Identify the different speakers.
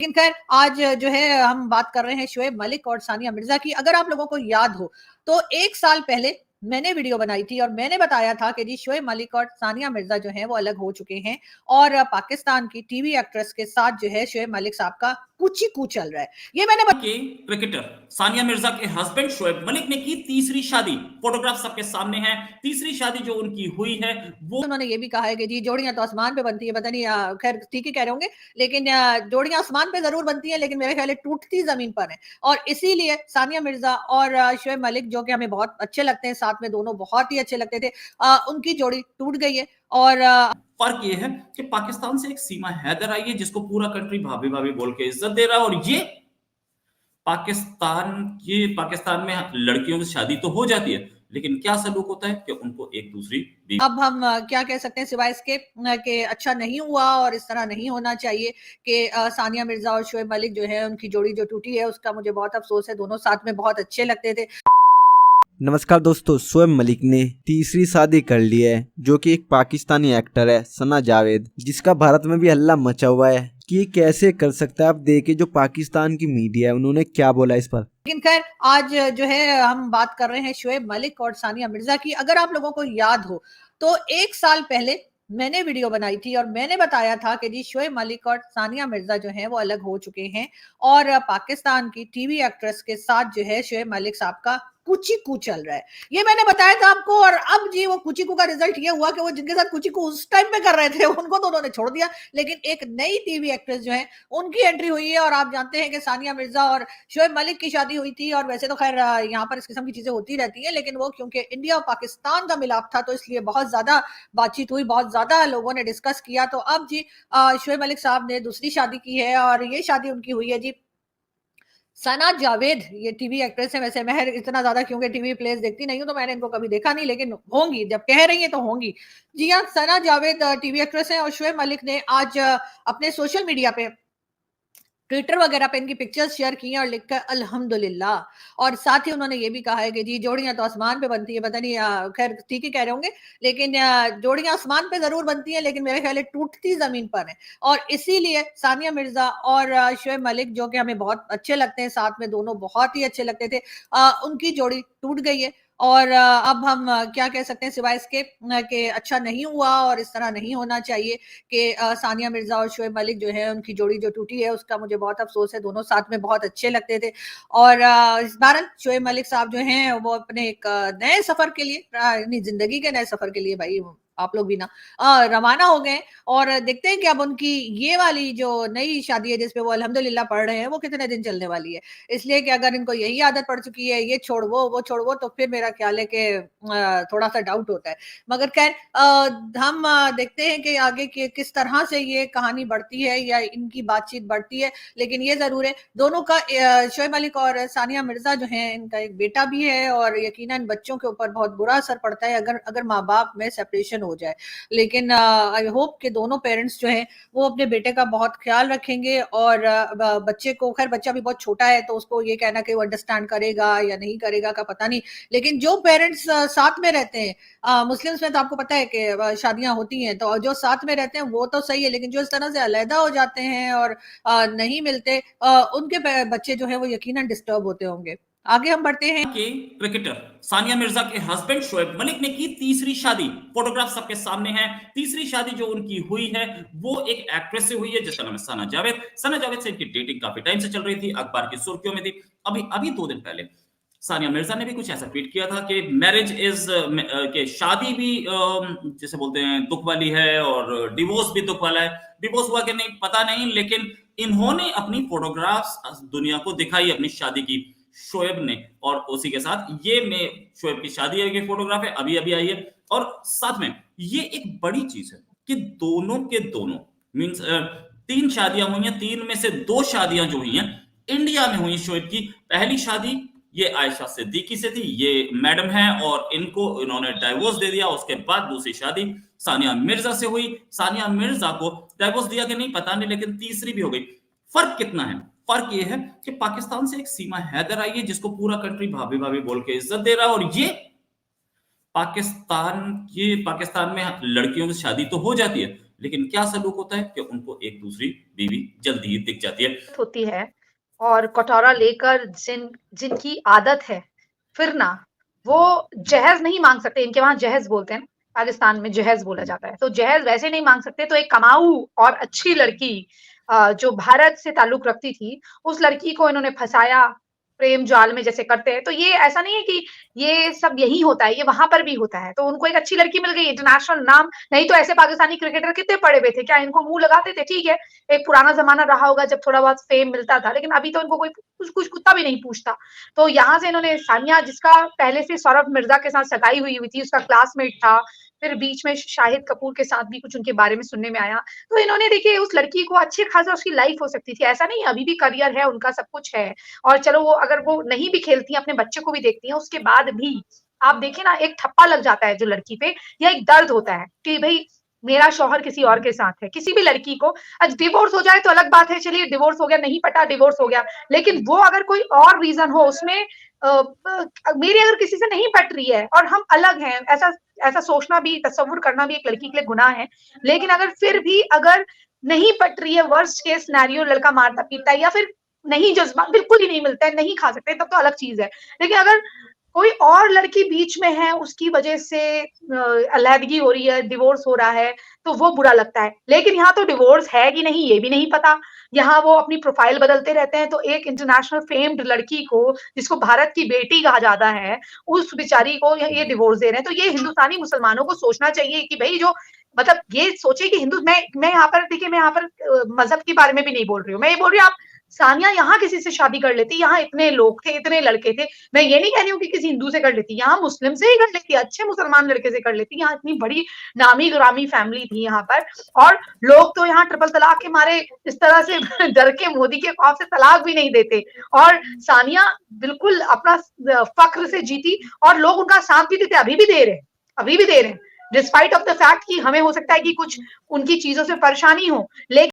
Speaker 1: लेकिन खैर आज जो है हम बात कर रहे हैं शोएब मलिक और सानिया मिर्जा की। अगर आप लोगों को याद हो तो 1 साल पहले मैंने वीडियो बनाई थी और मैंने बताया था कि जी शोएब मलिक और सानिया मिर्जा जो हैं वो अलग हो चुके हैं और पाकिस्तान की टीवी एक्ट्रेस के साथ जो है शोएब मलिक साहब का कुछ ही कुछ चल रहा है। ये मैंने
Speaker 2: के क्रिकेटर सानिया मिर्जा के हस्बैंड शोएब मलिक ने की तीसरी शादी। फोटोग्राफ सबके सामने है। तीसरी शादी जो उनकी हुई है वो
Speaker 1: उन्होंने ये भी कहा है कि जी जोड़ियां तो आसमान पे बनती है, पता नहीं खैर ठीक ही कह रहे होंगे, लेकिन जोड़ियां आसमान पे जरूर बनती हैं लेकिन मेरे ख्याल है टूटती जमीन पर है। और इसीलिए सानिया मिर्जा और शोएब मलिक जो कि हमें बहुत अच्छे लगते हैं, साथ में दोनों बहुत ही अच्छे लगते थे, उनकी जोड़ी टूट गई है। और
Speaker 2: फर्क ये है कि पाकिस्तान से एक सीमा हैदर आई है जिसको पूरा कंट्री भाभी भाभी बोल के इज्जत दे रहा है। और ये पाकिस्तान में लड़कियों की शादी तो हो जाती है, लेकिन क्या सलूक होता है कि उनको एक दूसरी
Speaker 1: अब हम क्या कह सकते हैं सिवाय इसके कि अच्छा नहीं हुआ और इस तरह नहीं होना चाहिए कि सानिया मिर्जा और शोएब मलिक जो है उनकी जोड़ी जो टूटी है उसका मुझे बहुत अफसोस है। दोनों साथ में बहुत अच्छे लगते थे।
Speaker 3: नमस्कार दोस्तों, शोएब मलिक ने तीसरी शादी कर ली है, जो कि एक पाकिस्तानी एक्टर है सना जावेद, जिसका भारत में भी हल्ला मचा हुआ है कि ये कैसे कर सकता है। आप देखिए जो पाकिस्तान की मीडिया है उन्होंने क्या बोला इस पर।
Speaker 1: लेकिन खैर आज जो है हम बात कर रहे हैं शोएब मलिक और सानिया मिर्जा की। अगर आप लोगों को याद हो तो 1 साल पहले मैंने वीडियो बनाई थी और मैंने बताया था कि जी शोएब मलिक और सानिया मिर्जा जो हैं वो अलग हो चुके हैं और पाकिस्तान की टीवी एक्ट्रेस के साथ जो है शोएब मलिक साहब का कुछ ही कुछ चल रहा है। ये मैंने बताया था आपको और अब जी वो कुचिकू का रिजल्ट ये हुआ कि वो जिनके साथ कुचिकू उस टाइम पे कर रहे थे उनको तो उन्होंने छोड़ दिया, लेकिन एक नई टीवी एक्ट्रेस जो है उनकी एंट्री हुई है। और आप जानते हैं कि सानिया मिर्जा और शोएब मलिक की शादी हुई थी और वैसे तो खैर यहाँ पर इस किस्म की चीजें होती रहती हैं, लेकिन वो क्योंकि इंडिया और पाकिस्तान का मिलाप था तो इसलिए बहुत ज्यादा बातचीत हुई, बहुत ज्यादा लोगों ने डिस्कस किया। तो अब जी शोएब मलिक साहब ने दूसरी शादी की है और ये शादी उनकी हुई है जी सना जावेद। ये टीवी एक्ट्रेस है। वैसे मैं इतना ज्यादा क्योंकि टीवी प्लेस देखती नहीं हूँ तो मैंने इनको कभी देखा नहीं, लेकिन होंगी, जब कह रही है तो होंगी। जी हाँ, सना जावेद टीवी एक्ट्रेस है और शोएब मलिक ने आज अपने सोशल मीडिया पे ट्विटर वगैरह पे इनकी पिक्चर्स शेयर की हैं और लिखा है अल्हम्दुलिल्लाह। और साथ ही उन्होंने ये भी कहा है कि जी जोड़ियां तो आसमान पे बनती है, पता नहीं खैर ठीक ही कह रहे होंगे, लेकिन जोड़ियां आसमान पे जरूर बनती हैं लेकिन मेरे ख्याल है टूटती जमीन पर है। और इसीलिए सानिया मिर्जा और शोएब मलिक जो कि हमें बहुत अच्छे लगते हैं, साथ में दोनों बहुत ही अच्छे लगते थे, उनकी जोड़ी टूट गई है। और अब हम क्या कह सकते हैं सिवाय इसके कि अच्छा नहीं हुआ और इस तरह नहीं होना चाहिए कि सानिया मिर्जा और शोएब मलिक जो है उनकी जोड़ी जो टूटी है उसका मुझे बहुत अफसोस है। दोनों साथ में बहुत अच्छे लगते थे। और इस बार शोएब मलिक साहब जो हैं वो अपने एक नए सफर के लिए, यानी जिंदगी के नए सफर के लिए, भाई आप लोग भी ना रवाना हो गए। और देखते हैं कि अब उनकी ये वाली जो नई शादी है जिसपे वो अल्हम्दुलिल्लाह पढ़ रहे हैं वो कितने दिन चलने वाली है। इसलिए कि अगर इनको यही आदत पड़ चुकी है ये छोड़ वो छोड़ वो, तो फिर मेरा ख्याल है कि थोड़ा सा डाउट होता है। मगर खैर हम देखते हैं कि आगे किस तरह से ये कहानी बढ़ती है या इनकी बातचीत बढ़ती है। लेकिन ये जरूर है दोनों का, शोएब मलिक और सानिया मिर्जा जो है इनका एक बेटा भी है और यकीनन बच्चों के ऊपर बहुत बुरा असर पड़ता है अगर अगर माँ बाप में सेपरेशन हो जाए। लेकिन आई होप कि दोनों पेरेंट्स जो हैं वो अपने बेटे का बहुत ख्याल रखेंगे और बच्चे को, खैर बच्चा भी बहुत छोटा है तो उसको ये कहना कि वो अंडरस्टैंड करेगा या नहीं करेगा का पता नहीं, लेकिन जो पेरेंट्स साथ में रहते हैं, मुस्लिम्स में तो आपको पता है कि शादियां होती हैं तो जो साथ में रहते हैं वो तो सही है, लेकिन जो इस तरह से अलहदा हो जाते हैं और नहीं मिलते, उनके बच्चे जो है वो यकीनन डिस्टर्ब होते होंगे। आगे हम बढ़ते हैं।
Speaker 2: के क्रिकेटर सानिया मिर्जा के हस्बैंड शोएब मलिक ने की तीसरी शादी। फोटोग्राफ सबके सामने है। तीसरी शादी जो उनकी हुई है वो एक एक्ट्रेस से हुई है जिसका नाम है सना जावेद। सना जावेद से इनकी डेटिंग काफी टाइम से चल रही थी, अखबार की सुर्खियों में थी। अभी अभी 2 दिन पहले सानिया मिर्जा ने भी कुछ ऐसा ट्वीट किया था कि मैरिज इज के शादी भी जैसे बोलते हैं दुख वाली है और डिवोर्स भी दुख वाला है। डिवोर्स हुआ कि नहीं पता नहीं, लेकिन इन्होंने अपनी फोटोग्राफ्स दुनिया को दिखाई अपनी शादी की, शोएब ने। और उसी के साथ ये में शोएब की शादी की फोटोग्राफ है, अभी अभी आई है। और साथ में ये एक बड़ी चीज है कि दोनों के दोनों मीन्स 3 शादियां हुई हैं, 3 में से 2 शादियां जो हुई हैं इंडिया में हुई। शोएब की पहली शादी ये आयशा सिद्दीकी से थी, ये मैडम है और इनको इन्होंने डाइवोर्स दे दिया। उसके बाद दूसरी शादी सानिया मिर्जा से हुई। सानिया मिर्जा को डाइवोर्स दिया कि नहीं पता नहीं, लेकिन तीसरी भी हो गई। फर्क कितना है? फर्क ये है कि पाकिस्तान से एक सीमा हैदर आई है जिसको पूरा कंट्री भाभी भाभी बोल के इज्जत दे रहा है। और ये पाकिस्तान में लड़कियों की शादी तो हो जाती है, लेकिन क्या सलूक होता है कि उनको एक दूसरी बीवी जल्दी ही दिख जाती है।
Speaker 4: होती है और कटोरा लेकर जिनकी आदत है फिरना, वो जहेज नहीं मांग सकते। इनके वहां जहेज बोलते हैं, पाकिस्तान में जहेज बोला जाता है, तो जहेज वैसे नहीं मांग सकते। तो एक कमाऊ और अच्छी लड़की जो भारत से ताल्लुक रखती थी, उस लड़की को इन्होंने फंसाया प्रेम जाल में जैसे करते हैं। तो ये ऐसा नहीं है कि ये सब यही होता है, ये वहां पर भी होता है। तो उनको एक अच्छी लड़की मिल गई, इंटरनेशनल नाम, नहीं तो ऐसे पाकिस्तानी क्रिकेटर कितने पड़े हुए थे, क्या इनको मुंह लगाते थे? ठीक है, एक पुराना जमाना रहा होगा जब थोड़ा बहुत फेम मिलता था, लेकिन अभी तो इनको कोई कुछ कुत्ता भी नहीं पूछता। तो यहाँ से इन्होंने सानिया, जिसका पहले से सौरभ मिर्जा के साथ सगाई हुई थी, उसका क्लासमेट था, फिर बीच में शाहिद कपूर के साथ भी कुछ उनके बारे में सुनने में आया। तो इन्होंने देखिए उस लड़की को अच्छे खासा उसकी लाइफ हो सकती थी, ऐसा नहीं है, अभी भी करियर है उनका, सब कुछ है। और चलो वो अगर वो नहीं भी खेलती हैं, अपने बच्चे को भी देखती हैं, उसके बाद भी आप देखिए ना, एक ठप्पा लग जाता है जो लड़की पे, या एक दर्द होता है कि भाई मेरा शौहर किसी और के साथ है। किसी भी लड़की को आज डिवोर्स हो जाए तो अलग बात है, चलिए डिवोर्स हो गया, नहीं पटा डिवोर्स हो गया, लेकिन वो अगर कोई और रीजन हो उसमें, मेरी अगर किसी से नहीं पट रही है और हम अलग हैं, ऐसा ऐसा सोचना भी, तसव्वुर करना भी एक लड़की के लिए गुनाह है। लेकिन अगर फिर भी अगर नहीं पट रही है, वर्स्ट केस सिनेरियो, लड़का मारता पीटता है या फिर नहीं, जज्बा बिल्कुल ही नहीं मिलता है, नहीं खा सकते, तब तो अलग चीज है। लेकिन अगर कोई और लड़की बीच में है, उसकी वजह से अलहदगी हो रही है, डिवोर्स हो रहा है, तो वो बुरा लगता है। लेकिन यहाँ तो डिवोर्स है कि नहीं ये भी नहीं पता, यहाँ वो अपनी प्रोफाइल बदलते रहते हैं। तो एक इंटरनेशनल फेम्ड लड़की को, जिसको भारत की बेटी कहा जाता है, उस बेचारी को ये डिवोर्स दे रहे हैं। तो ये हिंदुस्तानी मुसलमानों को सोचना चाहिए कि भाई जो मतलब ये सोचे कि हिंदू, मैं यहाँ पर देखिए, मैं यहाँ पर मजहब के बारे में भी नहीं बोल रही हूँ, मैं ये बोल रही हूँ आप सानिया यहाँ किसी से शादी कर लेती, यहाँ इतने लोग थे, इतने लड़के थे, मैं ये नहीं कह रही हूँ कि किसी हिंदू से कर लेती, यहाँ मुस्लिम से ही कर लेती, अच्छे मुसलमान लड़के से कर लेती। यहाँ इतनी बड़ी नामी गिरामी फैमिली थी यहाँ पर, और लोग तो यहाँ ट्रिपल तलाक के मारे इस तरह से डर के मोदी के खौफ से तलाक भी नहीं देते। और सानिया बिल्कुल अपना फक्र से जीती और लोग उनका साथ भी देते, अभी भी दे रहे हैं, अभी भी दे रहे हैं, डिस्पाइट ऑफ द फैक्ट कि हमें हो सकता है कि कुछ उनकी चीजों से परेशानी हो, लेकिन